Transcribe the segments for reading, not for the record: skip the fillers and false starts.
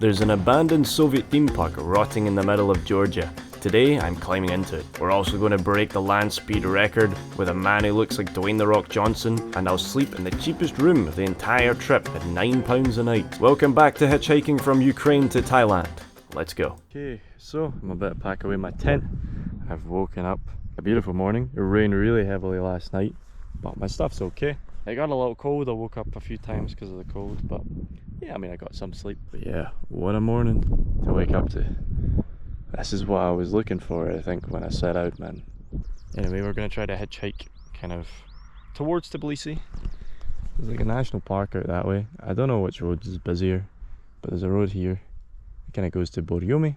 There's an abandoned Soviet theme park rotting in the middle of Georgia. Today, I'm climbing into it. We're also going to break the land speed record with a man who looks like Dwayne the Rock Johnson, and I'll sleep in the cheapest room of the entire trip at £9 a night. Welcome back to hitchhiking from Ukraine to Thailand. Let's go. Okay, so I'm about to pack away my tent. I've woken up a beautiful morning. It rained really heavily last night, but my stuff's okay. It got a little cold. I woke up a few times because of the cold, but yeah, I mean, I got some sleep. But yeah, what a morning to wake up to. This is what I was looking for, I think, when I set out, man. Anyway, we're going to try to hitchhike kind of towards Tbilisi. There's like a national park out that way. I don't know which road is busier, but there's a road here. It kind of goes to Borjomi,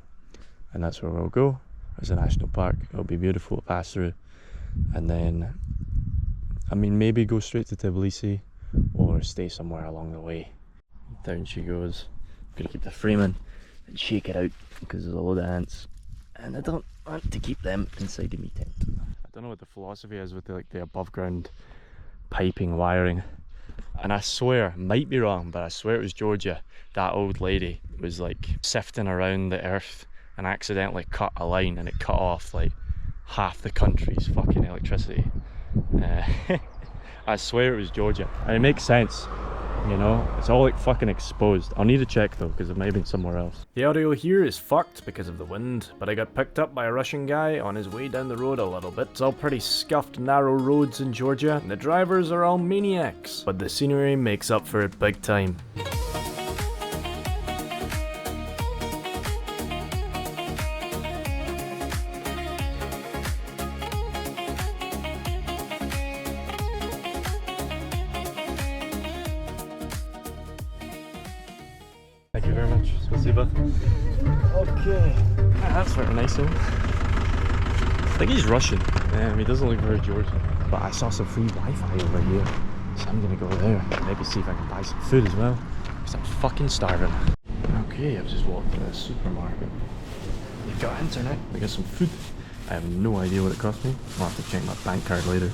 and that's where we'll go. There's a national park. It'll be beautiful to pass through. And then, I mean, maybe go straight to Tbilisi or stay somewhere along the way. Down she goes. I'm going to keep the frame in and shake it out because there's a load of ants. And I don't want to keep them inside of my tent. I don't know what the philosophy is with the above ground piping wiring. And I swear, might be wrong, but I swear it was Georgia. That old lady was like sifting around the earth and accidentally cut a line, and it cut off like half the country's fucking electricity. I swear it was Georgia. And it makes sense, you know, it's all like fucking exposed. I'll need to check though, because it might have been somewhere else. The audio here is fucked because of the wind, but I got picked up by a Russian guy on his way down the road a little bit. It's all pretty scuffed, narrow roads in Georgia, and the drivers are all maniacs, but the scenery makes up for it big time. Thank you very much. Spasiba. Okay. That's very nice of him. I think he's Russian. He doesn't look very Georgian. But I saw some free Wi-Fi over here, so I'm gonna go there. Maybe see if I can buy some food as well, because I'm fucking starving. Okay, I've just walked to a supermarket. They've got internet. I got some food. I have no idea what it cost me. I'll have to check my bank card later.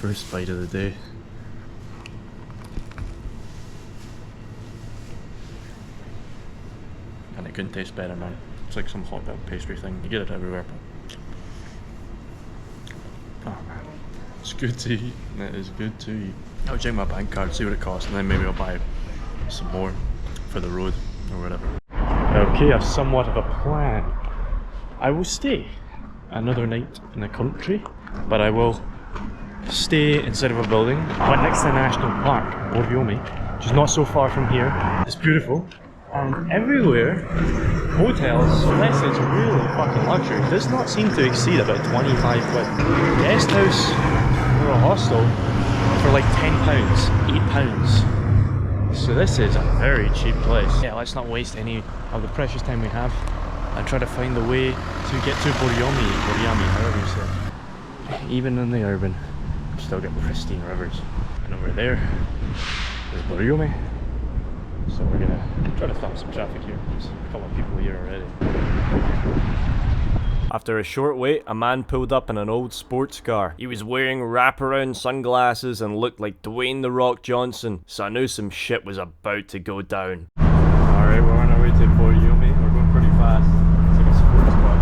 First bite of the day. And it couldn't taste better, man. It's like some hot dog pastry thing. You get it everywhere, but oh man, it's good to eat. It is good to eat. I'll check my bank card, see what it costs, and then maybe I'll buy some more for the road or whatever. Okay, I've somewhat of a plan. I will stay another night in the country, but I will stay inside of a building right next to the national park, Borjomi, which is not so far from here. It's beautiful. And everywhere, hotels, unless it's really fucking luxury, does not seem to exceed about 25 quid. Guesthouse or a hostel for like £10, £8. So this is a very cheap place. Yeah, let's not waste any of the precious time we have and try to find a way to get to Borjomi, however you say it. Even in the urban, we still get pristine rivers. And over there is Borjomi. So we're gonna try to stop some traffic here. There's a couple of people here already. After a short wait, a man pulled up in an old sports car. He was wearing wraparound sunglasses and looked like Dwayne the Rock Johnson, so I knew some shit was about to go down. Alright, we're on our way to Borjomi. We're going pretty fast. It's like a sports car.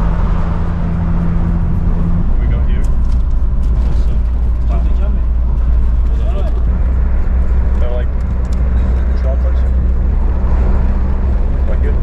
What we got here? There's some they're like chocolates. Quite good.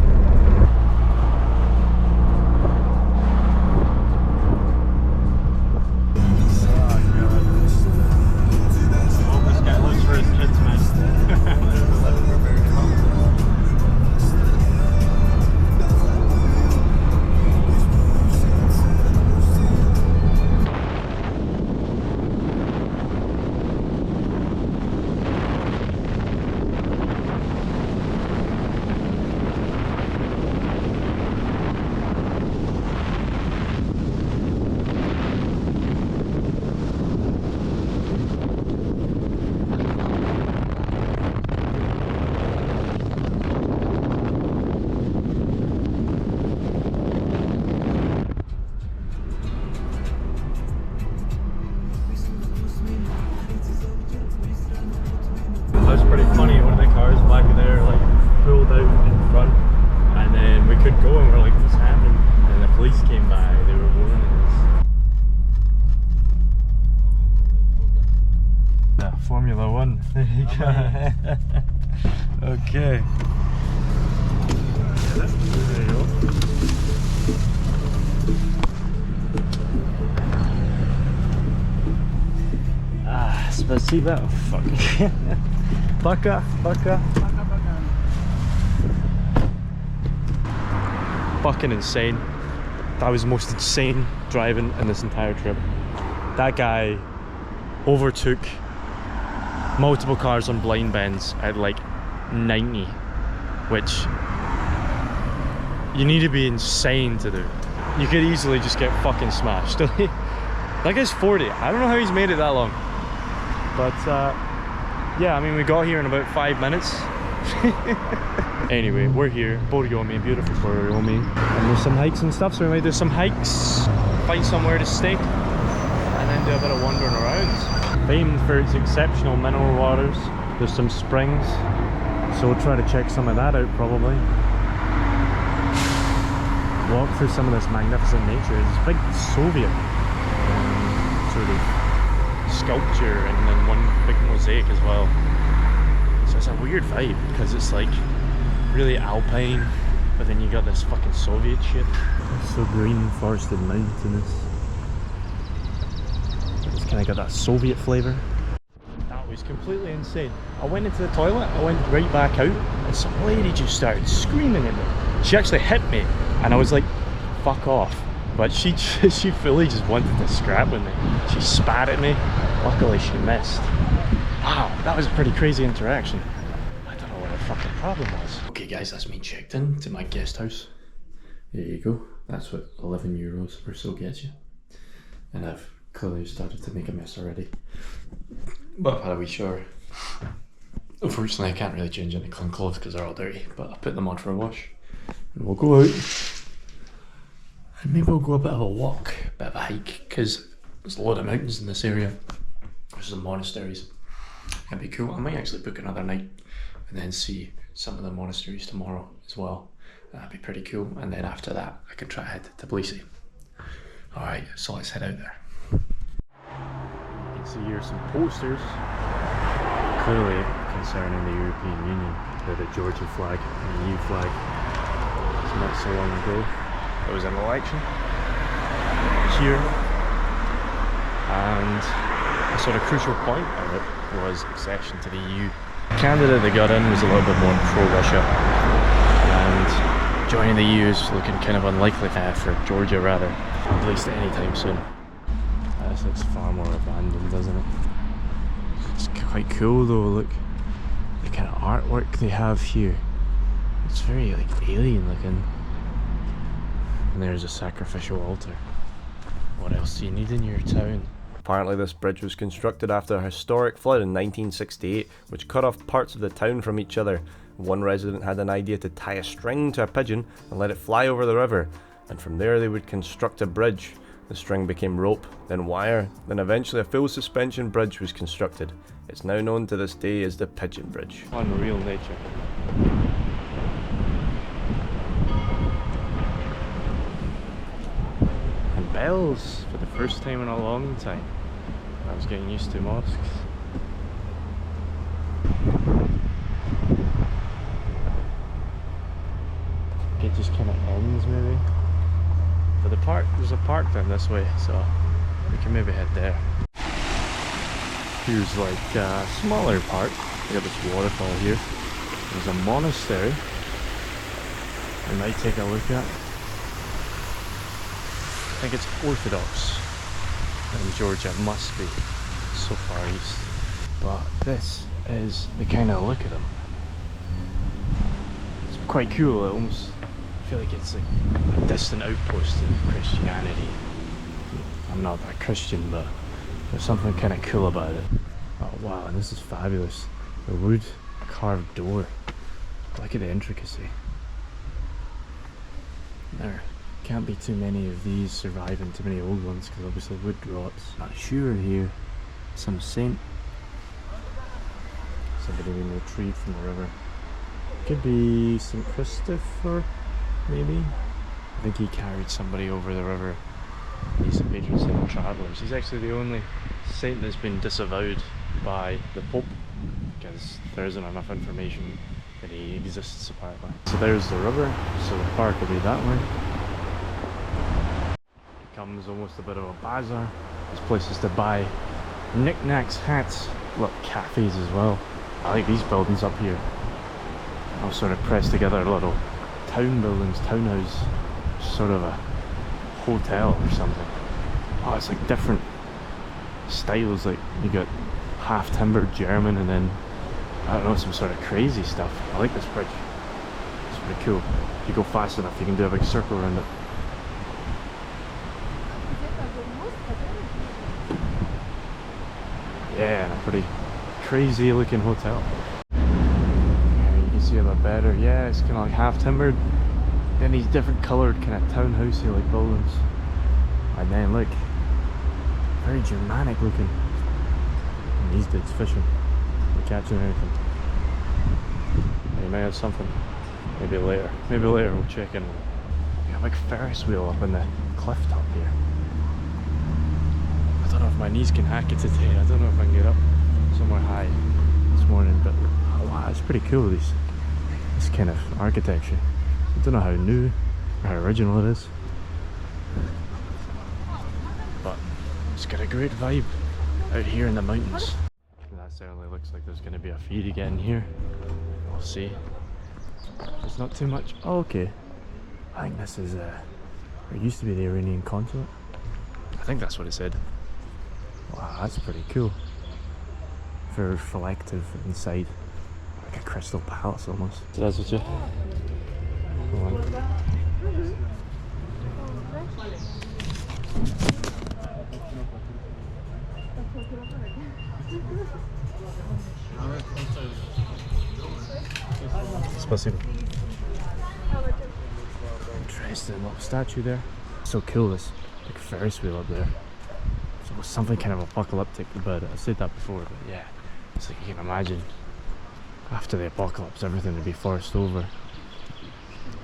could go, and we're like, what's happening? And the police came by, they were warning us. Formula 1. There you go. Okay. There you go. Спасибо. Oh, fuck. Пока, пока. Fucking insane. That was the most insane driving in this entire trip. That guy overtook multiple cars on blind bends at like 90, which you need to be insane to do. You could easily just get fucking smashed. That guy's 40. I don't know how he's made it that long. But yeah, I mean, we got here in about 5 minutes. Anyway, we're here, Borjomi, beautiful Borjomi. And there's some hikes and stuff, so we might do some hikes, find somewhere to stay, and then do a bit of wandering around. Famed for its exceptional mineral waters. There's some springs, so we'll try to check some of that out probably. Walk through some of this magnificent nature. It's big Soviet sort of sculpture and then one big mosaic as well. So it's a weird vibe because it's like really alpine, but then you got this fucking Soviet shit. It's so green, forested mountainous. It's kind of got that Soviet flavour. That was completely insane. I went into the toilet, I went right back out, and some lady just started screaming at me. She actually hit me, and I was like, fuck off. But she fully just wanted to scrap with me. She spat at me. Luckily she missed. Wow, that was a pretty crazy interaction. I don't know what the fucking problem was. Okay guys, that's me checked in to my guest house. There you go. That's what 11 euros or so gets you. And I've clearly started to make a mess already. But I've had a wee shower. Unfortunately I can't really change any clean clothes because they're all dirty. But I'll put them on for a wash. And we'll go out. And maybe we'll go a bit of a walk, a bit of a hike, because there's a lot of mountains in this area. There's some monasteries. It'd be cool. I might actually book another night and then see some of the monasteries tomorrow as well. That'd be pretty cool. And then after that, I can try to head to Tbilisi. Alright, so let's head out there. You can see here some posters, clearly concerning the European Union. They're the Georgian flag and the EU flag. It's not so long ago. There was an election here, and a sort of crucial point of it was accession to the EU. The candidate that got in was a little bit more pro-Russia, and joining the EU is looking kind of unlikely for Georgia rather, at least anytime soon. This looks far more abandoned, doesn't it? It's quite cool though, look. The kind of artwork they have here. It's very like alien looking. And there's a sacrificial altar. What else do you need in your town? Apparently this bridge was constructed after a historic flood in 1968, which cut off parts of the town from each other. One resident had an idea to tie a string to a pigeon and let it fly over the river, and from there they would construct a bridge. The string became rope, then wire, then eventually a full suspension bridge was constructed. It's now known to this day as the Pigeon Bridge. Unreal nature. Bells for the first time in a long time. I was getting used to mosques. It just kind of ends maybe. But there's a park down this way, so we can maybe head there. Here's like a smaller park. We got this waterfall here. There's a monastery we might take a look at. I think it's Orthodox in Georgia, must be so far east. But this is the kind of look at them. It's quite cool. I almost feel like it's like a distant outpost of Christianity. I'm not that Christian, but there's something kind of cool about it. Oh wow, and this is fabulous. The wood carved door. Look at the intricacy. There can't be too many of these surviving, too many old ones, because obviously wood rots. Not sure here. Some saint. Somebody being retrieved from the river. Could be St. Christopher. maybe? I think he carried somebody over the river. He's the patron saint of travellers. He's actually the only saint that's been disavowed by the Pope, because there isn't enough information that he exists apparently. So there's the river, so the park will be that way. It becomes almost a bit of a bazaar. There's places to buy knickknacks, hats, little cafes as well. I like these buildings up here. I'll sort of press together little town buildings, townhouse, sort of a hotel or something. Oh, it's like different styles, like you got half timbered German and then I don't know, some sort of crazy stuff. I like this bridge. It's pretty cool. If you go fast enough you can do a big circle around it. Yeah, and a pretty crazy looking hotel. Yeah, you can see a bit better. Yeah, it's kind of like half timbered. Then these different coloured kind of townhousey like buildings. And then look, very Germanic looking. And these dudes fishing. They're catching anything. They may have something. Maybe later. Maybe later we'll check in. We got a big Ferris wheel up in the cliff top here. I don't know if my knees can hack it today. I don't know if I can get up somewhere high this morning, but oh wow, it's pretty cool, this kind of architecture. I don't know how new or how original it is, but it's got a great vibe out here in the mountains. That certainly looks like there's going to be a fee to get in here. We'll see. There's not too much. Oh, okay. I think this is it used to be the Iranian consulate. I think that's what it said. Wow, that's pretty cool. Very reflective inside, like a crystal palace almost. So that's what you. Спасибо. Interesting little statue there. So cool, this big Ferris wheel up there. So something kind of apocalyptic about it. I've said that before, but yeah, it's like you can imagine after the apocalypse everything would be forced over.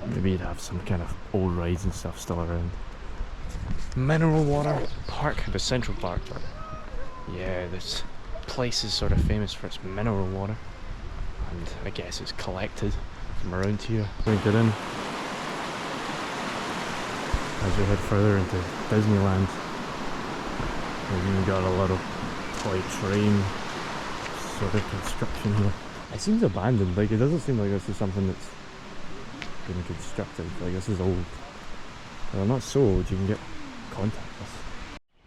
Maybe you'd have some kind of old rides and stuff still around. Mineral water park, the Central Park. Yeah, this place is sort of famous for its mineral water, and I guess it's collected from around here. Drink it in as we head further into Disneyland. We've even got a little toy train sort of construction here. It seems abandoned, like it doesn't seem like this is something that's been constructed, like this is old. Well, not so old, you can get contact us.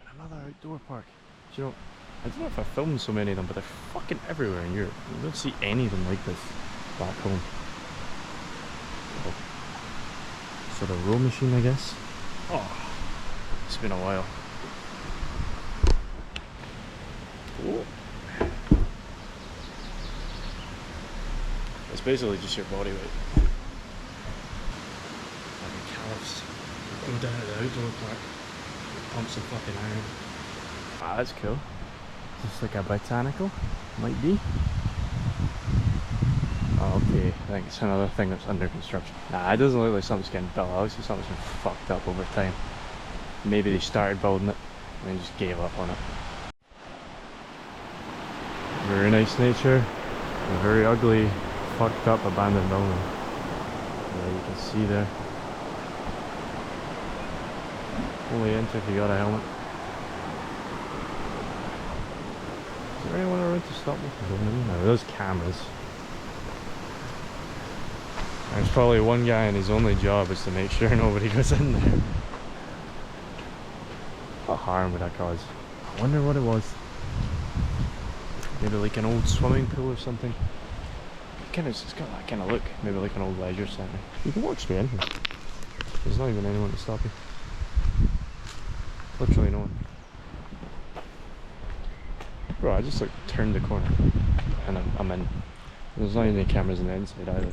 And another outdoor park. Do you know, I don't know if I filmed so many of them, but they're fucking everywhere in Europe. You don't see any of them like this back home. Oh. Sort of row machine, I guess. Oh, it's been a while. Oh. It's basically just your body weight. Like the calves go down to the outdoor park, pump some fucking iron. Ah, that's cool. Just like a botanical, might be. Oh, okay, I think it's another thing that's under construction. Nah, it doesn't look like something's getting built. It looks like something's been fucked up over time. Maybe they started building it and then just gave up on it. Very nice nature, a very ugly, fucked up abandoned building. Yeah, you can see there. Only enter if you got a helmet. Is there anyone around to stop me from going in? No, there's cameras. There's probably one guy and his only job is to make sure nobody goes in there. What harm would that cause? I wonder what it was. Maybe like an old swimming pool or something. It's got that kind of look. Maybe like an old leisure centre. You can walk straight in here. There's not even anyone to stop you. Literally no one. Bro, I just like turned the corner and I'm in. There's not any cameras on the inside either.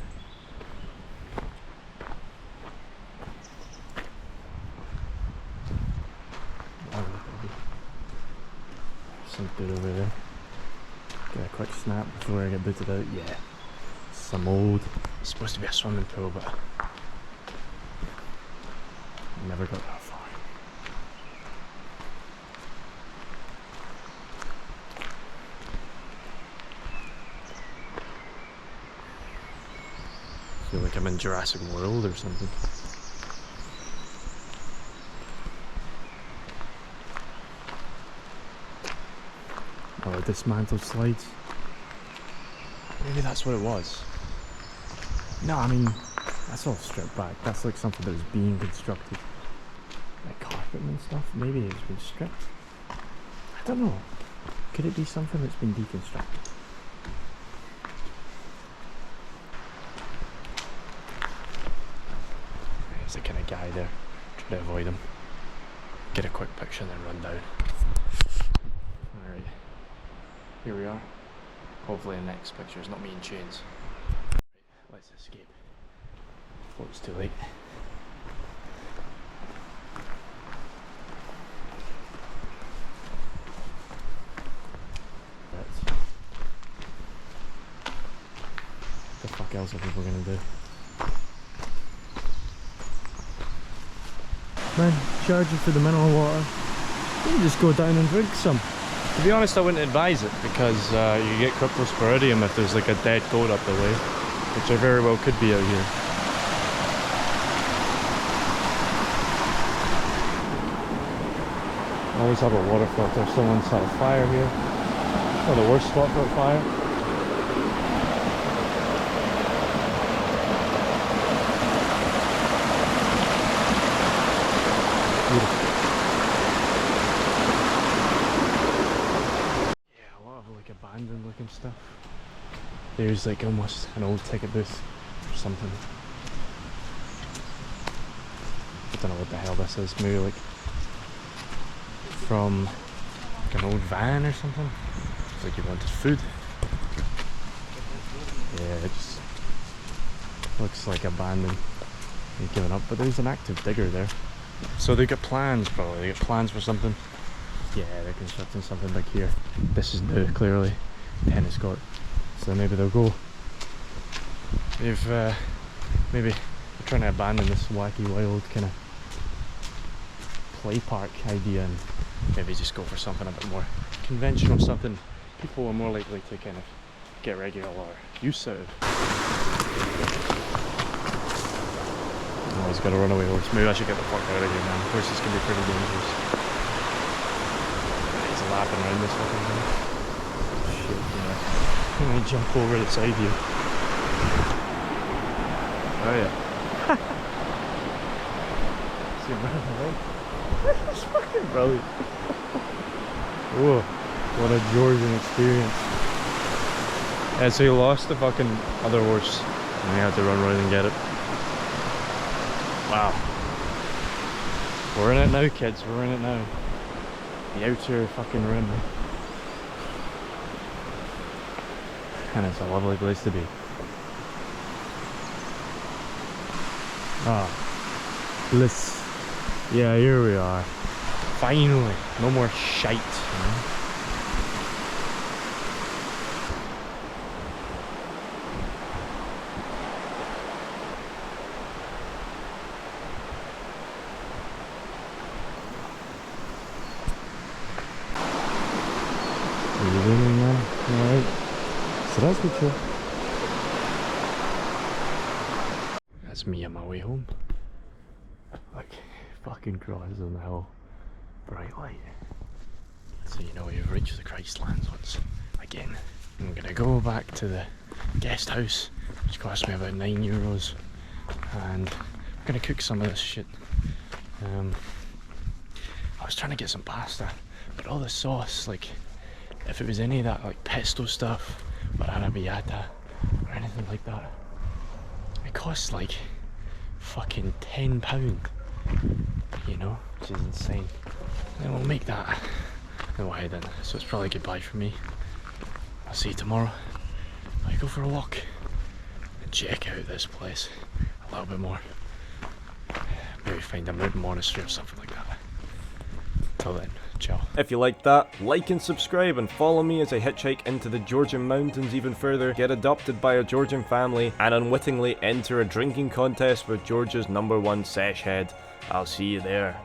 Some dude over there. Get a quick snap before I get booted out. Yeah. Some old. It's supposed to be a swimming pool, but Never got that far. I feel like I'm in Jurassic World or something. Oh, dismantled slides. Maybe that's what it was. No, I mean, that's all stripped back. That's like something that was being constructed. Like carpeting and stuff. Maybe it's been stripped. I don't know. Could it be something that's been deconstructed? There's a kind of guy there. Try to avoid him. Get a quick picture and then run down. Alright. Here we are. Hopefully the next picture is not me in chains. Right, let's escape. Before it's too late. What the fuck else are people gonna do? Man, charging for the mineral water. You can just go down and drink some. To be honest, I wouldn't advise it because you get cryptosporidium if there's like a dead goat up the way, which there very well could be out here. Always have a water filter. Someone's had a fire here. Not the worst spot for a fire. Beautiful. Abandoned looking stuff. There's like almost an old ticket booth or something. I don't know what the hell this is. Maybe like from like an old van or something. It's like you wanted food. Yeah, it just looks like abandoned and given up. But there's an active digger there. So they got plans probably. They got plans for something. Yeah, they're constructing something back here. This is new, clearly. Tennis court. So maybe they'll go. They've maybe they're trying to abandon this wacky wild kind of play park idea and maybe just go for something a bit more conventional, something people are more likely to kind of get regular use out of. Oh, he's got a runaway horse. Maybe I should get the fuck out of here, man. Horses can be pretty dangerous. Lapping around this fucking thing. Shit, yeah. I'm gonna jump over the side here. Oh yeah. See him running away. That's fucking brilliant. Whoa, what a Georgian experience. Yeah, so he lost the fucking other horse and he had to run around and get it. Wow. We're in it now, kids, we're in it now. The outer fucking rim. And it's a lovely place to be. Ah, bliss. Yeah, here we are. Finally, no more shite. You know? Alright, so that's good too. That's me on my way home. Like, fucking crosses on the hill. Bright light. So you know you've reached the Christlands once again. I'm gonna go back to the guest house, which cost me about €9, and I'm gonna cook some of this shit. I was trying to get some pasta, but all the sauce, like, if it was any of that like pesto stuff or arrabbiata or anything like that, it costs like fucking £10, you know, which is insane. Then we'll make that and we'll head in. So it's probably goodbye for me. I'll see you tomorrow. I go for a walk and check out this place a little bit more. Maybe find a mountain monastery or something like that. Till then, ciao. If you liked that, like and subscribe and follow me as I hitchhike into the Georgian mountains even further, get adopted by a Georgian family, and unwittingly enter a drinking contest with Georgia's #1 sesh head. I'll see you there.